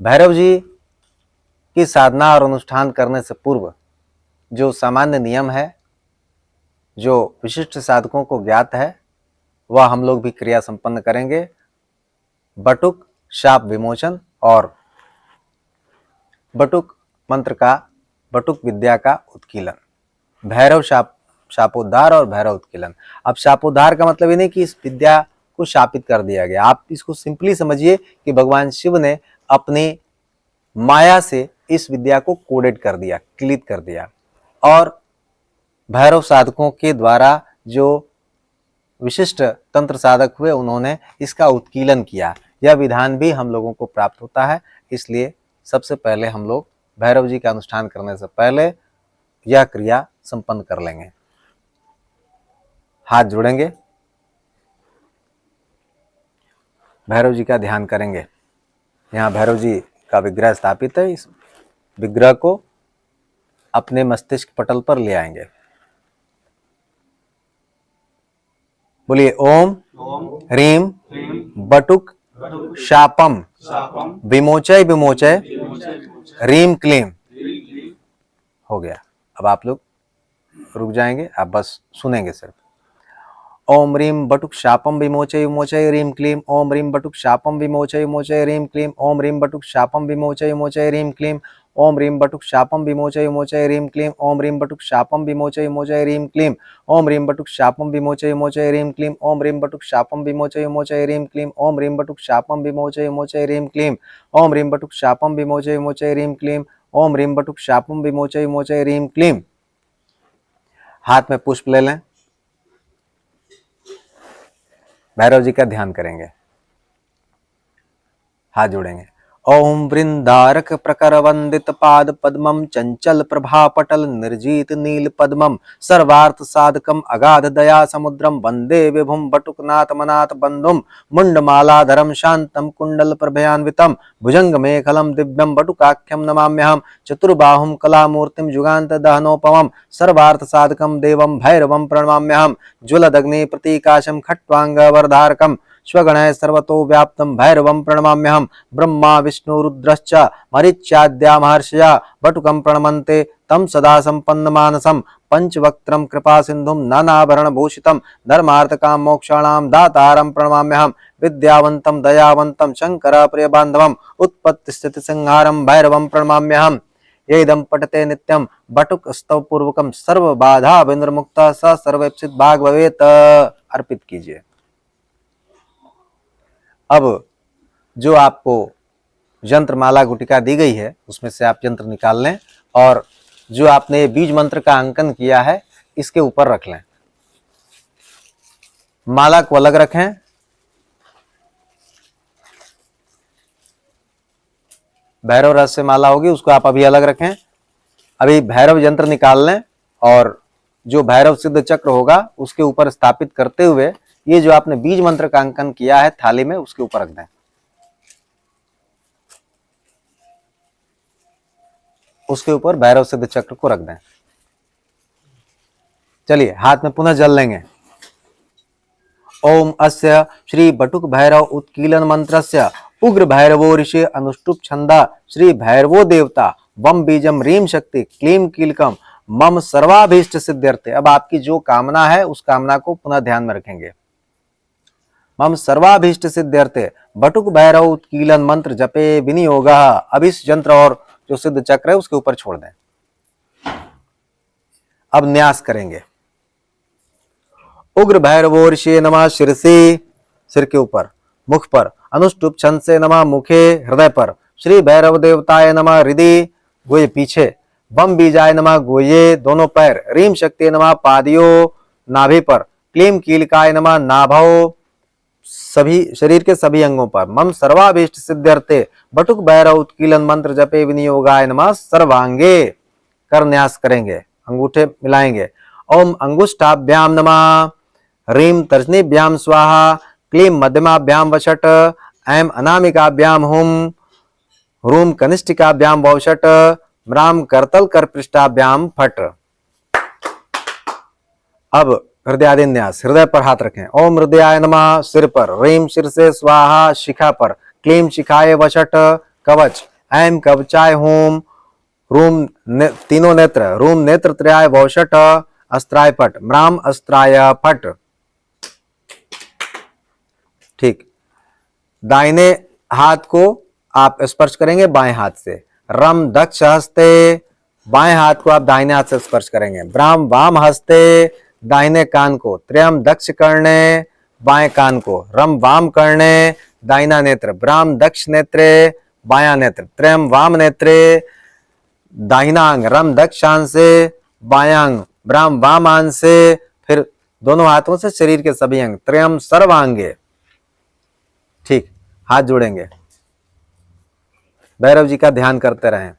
भैरव जी की साधना और अनुष्ठान करने से पूर्व जो सामान्य नियम है, जो विशिष्ट साधकों को ज्ञात है, वह हम लोग भी क्रिया संपन्न करेंगे। बटुक शाप विमोचन और बटुक मंत्र का, बटुक विद्या का उत्कीलन, भैरव शापोद्धार और भैरव उत्कीलन। अब शापोद्धार का मतलब ये नहीं कि इस विद्या को शापित कर दिया गया, आप इसको सिंपली समझिए कि भगवान शिव ने अपनी माया से इस विद्या को कोडेड कर दिया, क्लित कर दिया, और भैरव साधकों के द्वारा जो विशिष्ट तंत्र साधक हुए उन्होंने इसका उत्कीलन किया। यह विधान भी हम लोगों को प्राप्त होता है। इसलिए सबसे पहले हम लोग भैरव जी का अनुष्ठान करने से पहले यह क्रिया संपन्न कर लेंगे। हाथ जोड़ेंगे, भैरव जी का ध्यान करेंगे। यहाँ भैरव जी का विग्रह स्थापित है, इस विग्रह को अपने मस्तिष्क पटल पर ले आएंगे। बोलिए ओम ह्रीम बटुक शापम विमोचय विमोचय ह्रीम क्लीम। हो गया। अब आप लोग रुक जाएंगे, आप बस सुनेंगे सिर्फ। ओम ह्रीम बटुक शापम विमोचय विमोचय ह्रीम क्लीम। ओम ह्रीम बटुक शापम विमोचय विमोचय ह्रीम क्लीम। ओम ह्रीम बटुक शापम विमोचय विमोचय ह्रीम क्लीम। ओम ह्रीम बटुक शापम विमोचय विमोचय ह्रीम क्लीम। ओम ह्रीम बटुक शापम विमोचय विमोचय ह्रीम क्लीम। ओम ह्रीम बटुक शापम विमोचय विमोचय ह्रीम क्लीम। ओम ह्रीम बटुक शापम विमोचय विमोचय ह्रीम क्लीम। ओम ह्रीम बटुक शापम विमोचय विमोचय ह्रीम क्लीम। ओम ह्रीम बटुक शापम विमोचय विमोचय ह्रीम क्लीम। ओम ह्रीम बटुक शापम विमोचय विमोचय ह्रीम क्लीम। हाथ में पुष्प ले लें, भैरव जी का ध्यान करेंगे। हाथ जोड़ेंगे। ओम वृंदारक प्रकर वंदित पाद पद्मम चंचल प्रभा पटल निर्जीत नील पद्मम सर्वार्थ साधकम अगाध दया समुद्रम वंदे विभुम बटुकनाथ मनाथ बंधुम मुंडमालाधरम शांतम कुंडल प्रभयान्वितम भुजंग मेखलम दिव्यम बटुकाख्यम नमाम्यहम चतुर्बाहुम कलामूर्तिम जुगांत दहनोपमम सर्वार्थ साधकम देवम भैरवम प्रणमाम्यहम ज्वलदग्नि प्रतीकाशम खट्वांग वरधारकम स्वगणय सर्वतो व्याप्तम भैरवं प्रणमाम्यहम ब्रह्मा विष्णु रुद्रश्च मरीच्याद्या महर्षया बटुकं प्रणमन्ते तम सदा संपन्न मानसम पंचवक्त्रम कृपा सिंधुम नानाभरण भूषितम धर्मार्थ काम मोक्षाणाम दातारं प्रणमाम्यहम विद्यावंतम दयावंतम शंकर प्रिय बांधवम उत्पत्ति स्थिति संहारम भैरवं प्रणमाम्यहम येदम पठते नित्यम बटुक स्तव पूर्वकम सर्व बाधा विनिर्मुक्त स सर्वेप्सित भाग भवेत। अर्पित कीजिए। अब जो आपको यंत्र माला गुटिका दी गई है उसमें से आप यंत्र निकाल लें और जो आपने बीज मंत्र का अंकन किया है इसके ऊपर रख लें। माला को अलग रखें, भैरव रस से माला होगी उसको आप अभी अलग रखें। अभी भैरव यंत्र निकाल लें और जो भैरव सिद्ध चक्र होगा उसके ऊपर स्थापित करते हुए ये जो आपने बीज मंत्र का अंकन किया है थाली में उसके ऊपर रख दें। उसके ऊपर भैरव सिद्ध चक्र को रख दें। चलिए हाथ में पुनः जल लेंगे। ओम अस्य श्री बटुक भैरव उत्कीलन मंत्रस्य उग्र भैरवो ऋषि अनुष्टुप छंदा श्री भैरवो देवता वम बीजम रीम शक्ति क्लीम कीलकम मम सर्वाभीष्ट सिद्ध्यर्थे। अब आपकी जो कामना है उस कामना को पुनः ध्यान में रखेंगे। मम सर्वाभीष्ट सिद्ध्यर्थे बटुक भैरव उत्कीलन मंत्र जपे विनियोग। अब इस यंत्र और जो सिद्ध चक्र है उसके ऊपर छोड़ दें। अब न्यास करेंगे। उग्र भैरवो ऋषि नमः शिरसे, सिर के ऊपर, मुख पर, अनुष्टुप छंद से नमः मुखे, हृदय पर, श्री भैरव देवताय नमः हृदय, गोये पीछे, बम बीजाय नमः गोये दोनों पैर, रीम शक्ति नमः पादियों नाभि पर, क्लीम कीलकाय नमः नाभौ सभी शरीर के सभी अंगों पर, मम सर्वाभीष्ट सिद्ध्यर्थे बटुक भैरव उत्कीलन मंत्र जपे विनियोगाय नमः सर्वांगे। कर न्यास करेंगे, अंगूठे मिलाएंगे। ओम अंगुष्ठाभ्याम नमः ह्रीम तर्जनीभ्याम स्वाहा क्लीम मध्यमाभ्याम वषट ऐम अनामिकाभ्याम हुम ह्रूम कनिष्ठिकाभ्याम वौषट म्राम करतल कर पृष्ठाभ्याम फट। अब हृदयादिन्यास, हृदय पर हाथ रखें। ओम हृदयाय नमः सिर पर, ह्रीम शिर से स्वाहा शिखा पर, क्लीम शिखाय वषट कवच ऐं कवचाय हूम रूम तीनों नेत्र, रूम नेत्र त्रयाय वौषट अस्त्राय पट, म्राम अस्त्राय पट। ठीक, दाहिने हाथ को आप स्पर्श करेंगे बाएं हाथ से। रम दक्ष हस्ते, बाएं हाथ को आप दाहिने हाथ से स्पर्श करेंगे। ब्राह्म वाम हस्ते, दाहिने कान को। त्र्यम दक्ष कर्णे, बाएं कान को। रम वाम कर्णे, दाहिना नेत्र। ब्राह्म दक्ष नेत्रे, बायां नेत्र। त्र्यम वाम नेत्रे, दाहिना अंग। रम दक्षांग से, बायां अंग। ब्राह्म वाम से, फिर दोनों हाथों से शरीर के सभी अंग। त्र्यम सर्वांगे। ठीक, हाथ जोड़ेंगे, भैरव जी का ध्यान करते रहें।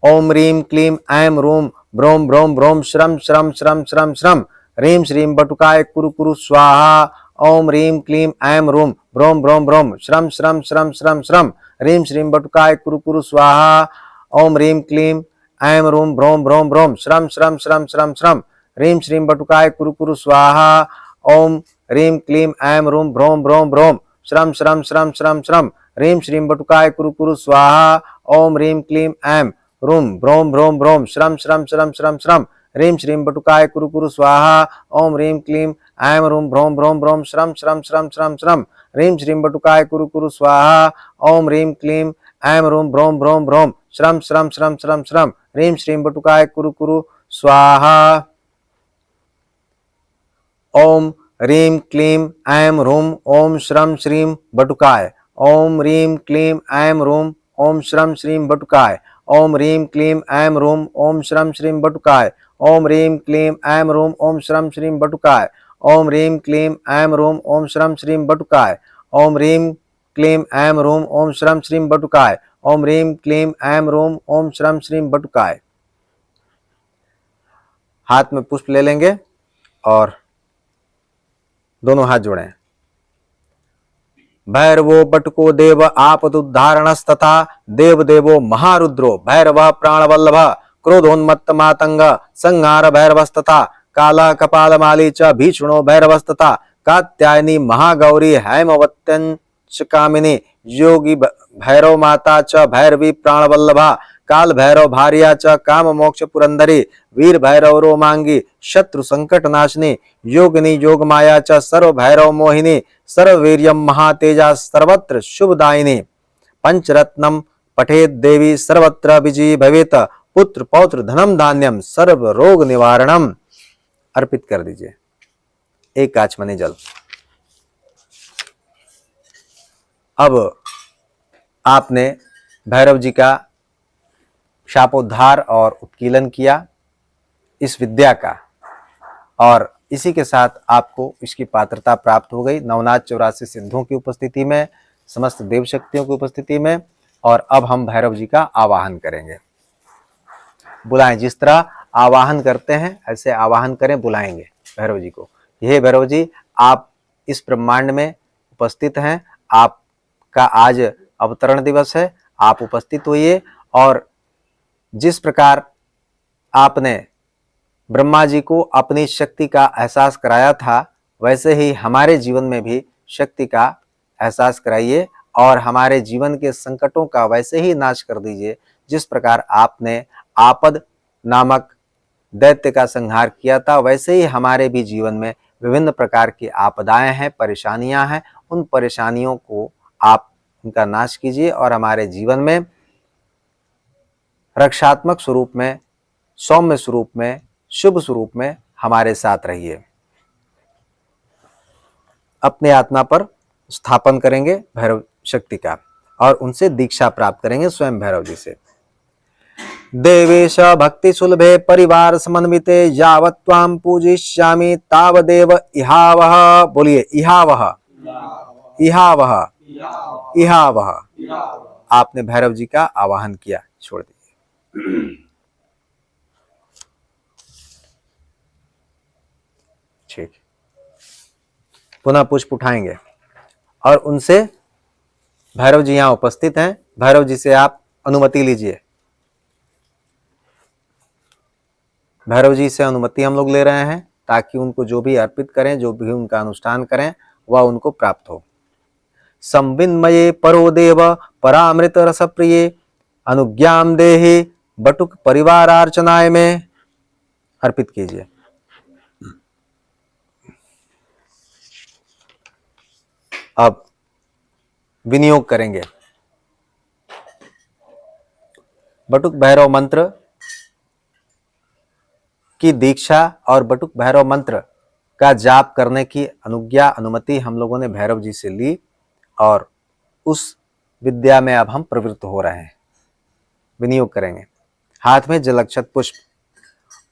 ओम रीम क्लीम ऐम रूम ब्रोम ब्रोम ब्रोम श्रम श्रम श्रम श्रम श्रम रीम श्रीम बटुकाय कुरु कुरु स्वाहा। ओम रीम क्लीम ऐम रूम ब्रोम ब्रोम ब्रोम श्रम श्रम श्रम श्रम श्रम रीम श्रीम बटुकाय कुरु कुरु स्वाहा। ओम रीम क्लीम ऐम रूम ब्रोम ब्रोम ब्रोम श्रम श्रम श्रम श्रम श्रम रीम श्रीम बटुकाय कुरु कुरु स्वाहा। ओम रीम क्लीम ऐम रूम ब्रोम ब्रोम ब्रोम श्रम श्रम श्रम श्रम श्रम रीम श्रीम बटुकाय कुरु कुरु स्वाहा। ओम रीम क्लीम ऐम रूम ब्रोम ब्रोम ब्रोम श्रम श्रम श्रम श्रम श्रम रीम श्रीम बटुकाय कुरु कुरु स्वाहा। ओम रीम क्लीम ऐम रूम ब्रोम ब्रोम ब्रोम श्रम श्रम श्रम श्रम श्रम रीम श्रीम बटुकाय कुरु कुरु स्वाहा। ओम रीम क्लीम ऐम रूम ब्रोम ब्रोम ब्रोम श्रम श्रम श्रम श्रम श्रम रीम श्रीम बटुकाय कुरु कुरु स्वाहा। ओम रीम क्लीम ऐम रूम ओम श्रम श्रीम बटुकाय। ओम रीम क्लीम ऐम रूम ओम श्रम श्रीम बटुकाय। ओम रीम क्लीम ऐम रूम ओम श्रम श्रीम बटुकाय। ओम रीम क्लीम ऐम रूम ओम श्रम श्रीम बटुकाय। ओम रीम क्लीम ऐम रूम ओम श्रम श्रीम बटुकाय। ओम रीम क्लीम ऐम रूम ओम श्रम श्रीम बटुकाय। ओम रीम क्लीम ऐम रूम ओम श्रम श्रीम बटुकाय। हाथ में पुष्प ले लेंगे और दोनों हाथ जोड़ें। भैरवो बटको देव आपदुद्धारणस्तथा देव देवो महारुद्रो भैरव प्राणवल्लभ क्रोधोन्मत्त मातंग संहार भैरवस्तथा काला कपालमाली च भीषणो भैरवस्तथा कात्यायनी महागौरी हैमवत्यंश कामिनी योगी भैरव माता च भैरवी प्राणवल्लभा काल भैरव भार्या च काम मोक्ष पुरंदरी वीर भैरव रोमांगी शत्रु संकट नाशिनी योगिनी योग माया च सर्व भैरव मोहिनी सर्ववीर्यम महातेजा सर्वत्र शुभदायिनी पंचरत्नम पठेत देवी सर्वत्र विजयी भवेत पुत्र पौत्र धनम धान्यम सर्व रोग निवारणम। अर्पित कर दीजिए एक आचमनी जल। अब आपने भैरव जी का शापोद्धार और उत्कीलन किया इस विद्या का, और इसी के साथ आपको इसकी पात्रता प्राप्त हो गई नवनाथ 84 सिद्धों की उपस्थिति में, समस्त देव शक्तियों की उपस्थिति में। और अब हम भैरव जी का आवाहन करेंगे। बुलाएं, जिस तरह आवाहन करते हैं ऐसे आवाहन करें, बुलाएंगे भैरव जी को। हे भैरव जी, आप इस ब्रह्मांड में उपस्थित हैं, आपका आज अवतरण दिवस है, आप उपस्थित होइए। और जिस प्रकार आपने ब्रह्मा जी को अपनी शक्ति का एहसास कराया था, वैसे ही हमारे जीवन में भी शक्ति का एहसास कराइए और हमारे जीवन के संकटों का वैसे ही नाश कर दीजिए जिस प्रकार आपने आपद नामक दैत्य का संहार किया था। वैसे ही हमारे भी जीवन में विभिन्न प्रकार की आपदाएं हैं, परेशानियां हैं, उन परेशानियों को आप उनका नाश कीजिए और हमारे जीवन में रक्षात्मक स्वरूप में, सौम्य स्वरूप में, शुभ स्वरूप में हमारे साथ रहिए। अपने आत्मा पर स्थापन करेंगे भैरव शक्ति का और उनसे दीक्षा प्राप्त करेंगे स्वयं भैरव जी से। देवेश भक्ति सुलभे परिवार समन्विते यावत् त्वां पूजिष्यामि तावदेव इहावह। बोलिए इहावह, इहावह, इहावह। आपने भैरव जी का आवाहन किया, छोड़ दीजिए। ठीक, पुनः पुष्प उठाएंगे और उनसे, भैरव जी यहां उपस्थित हैं, भैरव जी से आप अनुमति लीजिए। भैरव जी से अनुमति हम लोग ले रहे हैं ताकि उनको जो भी अर्पित करें, जो भी उनका अनुष्ठान करें, वह उनको प्राप्त हो। संविन्मये परो देव परामृत रस प्रिये अनुज्ञाम देहि बटुक परिवारार्चनाय में अर्पित कीजिए। अब विनियोग करेंगे। बटुक भैरव मंत्र की दीक्षा और बटुक भैरव मंत्र का जाप करने की अनुमति हम लोगों ने भैरव जी से ली और उस विद्या में अब हम प्रवृत्त हो रहे हैं। विनियोग करेंगे। हाथ में जलक्षत पुष्प।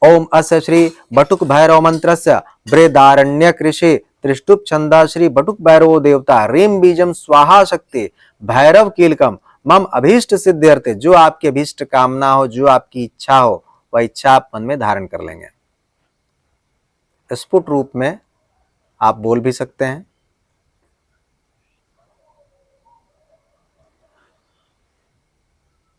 ओम अस्य श्री बटुक भैरव मंत्रस्य बृहदारण्यक ऋषि त्रिष्टुप छंदा श्री बटुक भैरवो देवता रीम बीजम स्वाहा शक्ति भैरव कीलकम मम अभीष्ट सिद्ध्यर्थे। जो आपकी अभीष्ट कामना हो, जो आपकी इच्छा हो, वह इच्छा आप मन में धारण कर लेंगे। स्फुट रूप में आप बोल भी सकते हैं।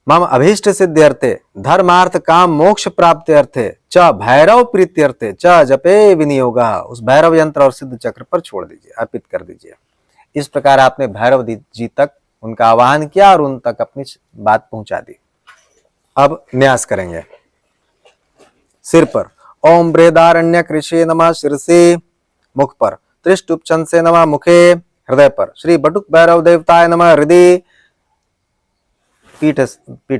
मम अभीष्ट सिद्ध्यर्थे धर्मार्थ काम मोक्ष प्राप्ति अर्थे च भैरव प्रीत्यर्थे च जपे विनियोगा। उस भैरव यंत्र और सिद्ध चक्र पर छोड़ दीजिए, अर्पित कर दीजिए। इस प्रकार आपने भैरव जी तक उनका आवाहन किया और उन तक अपनी बात पहुंचा दी। अब न्यास करेंगे। सिर पर ओम बृहदारण्यक ऋषि नमः शिरसे, मुख पर त्रिष्टुप छंद से नमः मुखे, हृदय पर श्री बटुक भैरव देवताय नमः हृदय, पीठ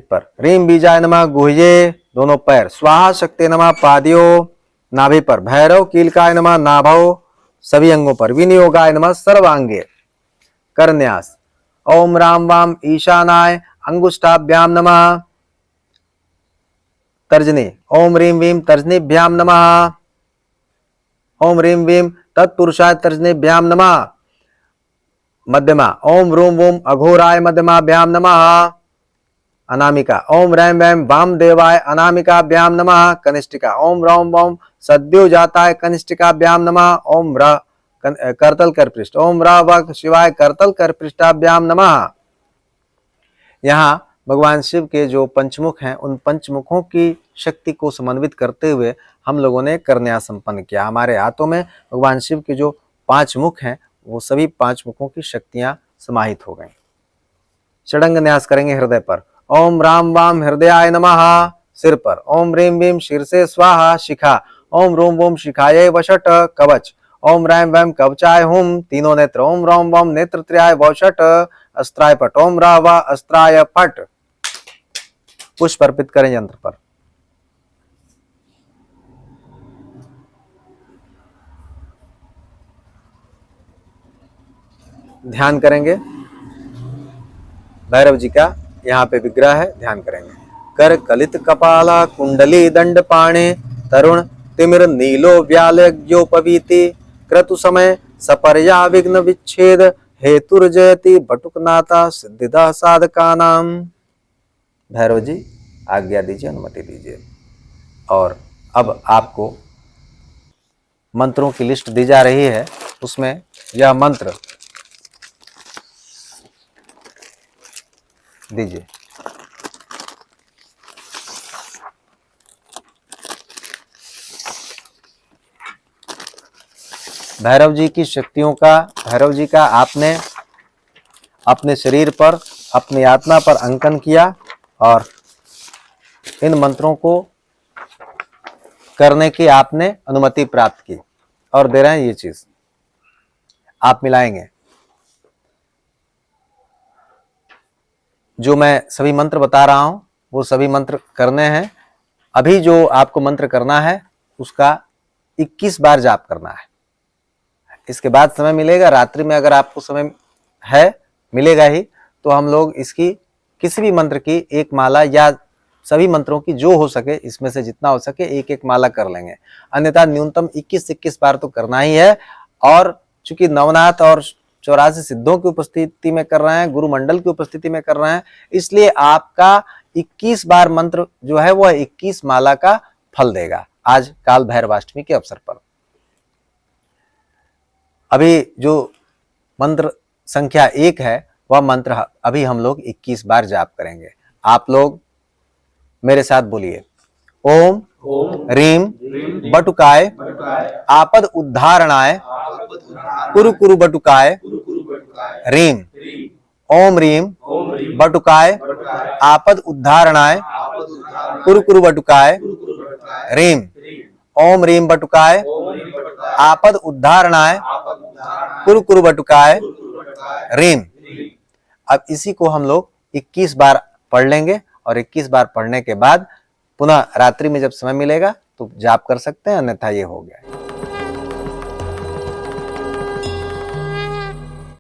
पर रीम बीजाय नमः गुह्ये, दोनों पैर स्वाहा शक्ति नमः पादियों, नाभि पर भैरव कीलकाय नमः नाभौ, सभी अंगों पर विनियोगाय नमः सर्वांगे। करन्यास ओम राम वाम ईशानाय अंगुष्ठाभ्याम नमः तर्जनी ओम रीम वीम तर्जनीभ्याम नमः। ओम रीम वीम तत्पुरुषाय तर्जनीभ्याम नमः। मध्यमा ओम रूम वूम अघोराय मध्यमाभ्याम नमः। अनामिका ओम रैम वैम वाम देवाय अनामिकाभ्याम नमः। कनिष्ठिका ओम रौम वौम सद्यो जाताय कनिष्ठिकाभ्याम नमः। ओम र करतल कर पृष्ठ ओम र वक शिवाय करतल कर पृष्ठाभ्याम नमः। यहाँ भगवान शिव के जो पंचमुख हैं, उन पंचमुखों की शक्ति को समन्वित करते हुए हम लोगों ने करन्यास संपन्न किया। हमारे हाथों में भगवान शिव के जो 5 मुख हैं, वो सभी 5 मुखों की शक्तियां समाहित हो गई। षडंग न्यास करेंगे हृदय पर। ओम राम वाम हृदयाय नमः, सिर पर ओम रीम वीम शीर्षे स्वाहा शिखा, ओम रोम वोम शिखाय वषट कवच, ओम रैम वैम कवचाय हुम तीनों नेत्र, ओम रोम वोम नेत्रत्रयाय वषट अस्त्राय पट, ओम रावा अस्त्राय पट। पुष्प अर्पित करें यंत्र पर। ध्यान करेंगे भैरव जी का, यहाँ पे विग्रह है, ध्यान करेंगे। कर कलित कपाला कुंडली दंड पाणे तरुण तिमिर नीलो व्यालोपवीति क्रतु समय सपर्या विघ्न विच्छेद हेतुर्जयति बटुकनाथा सिद्धिदा साधका नाम। भैरव जी आज्ञा दीजिए, अनुमति दीजिए। और अब आपको मंत्रों की लिस्ट दी जा रही है, उसमें यह मंत्र दीजिए। भैरव जी की शक्तियों का, भैरव जी का आपने अपने शरीर पर, अपनी आत्मा पर अंकन किया और इन मंत्रों को करने की आपने अनुमति प्राप्त की और दे रहे हैं। ये चीज आप मिलाएंगे। जो मैं सभी मंत्र बता रहा हूं वो सभी मंत्र करने हैं। अभी जो आपको मंत्र करना है उसका 21 बार जाप करना है। इसके बाद समय मिलेगा, रात्रि में अगर आपको समय है, मिलेगा ही, तो हम लोग इसकी किसी भी मंत्र की एक माला या सभी मंत्रों की जो हो सके, इसमें से जितना हो सके एक एक माला कर लेंगे। अन्यथा न्यूनतम 21 बार तो करना ही है। और चूंकि नवनाथ और 84 सिद्धों की उपस्थिति में कर रहे हैं, गुरु मंडल की उपस्थिति में कर रहे हैं, इसलिए आपका 21 बार मंत्र जो है वह 21 माला का फल देगा आज काल भैरवाष्टमी के अवसर पर। अभी जो मंत्र संख्या 1 है वह मंत्र अभी हम लोग 21 बार जाप करेंगे। आप लोग मेरे साथ बोलिए। ओम रीम बटुकाय आपद उद्धारणाय कुरु कुरु बटुकाय रीम। ओम रीम बटुकाय आपद उद्धारणाय कुरु कुरु बटुकाय रीम। ओम रीम बटुकाय आपद उद्धारणाय कुरु कुरु बटुकाय रीम। अब इसी को हम लोग 21 बार पढ़ लेंगे और 21 बार पढ़ने के बाद पुनः रात्रि में जब समय मिलेगा तो जाप कर सकते हैं, अन्यथा ये हो गया।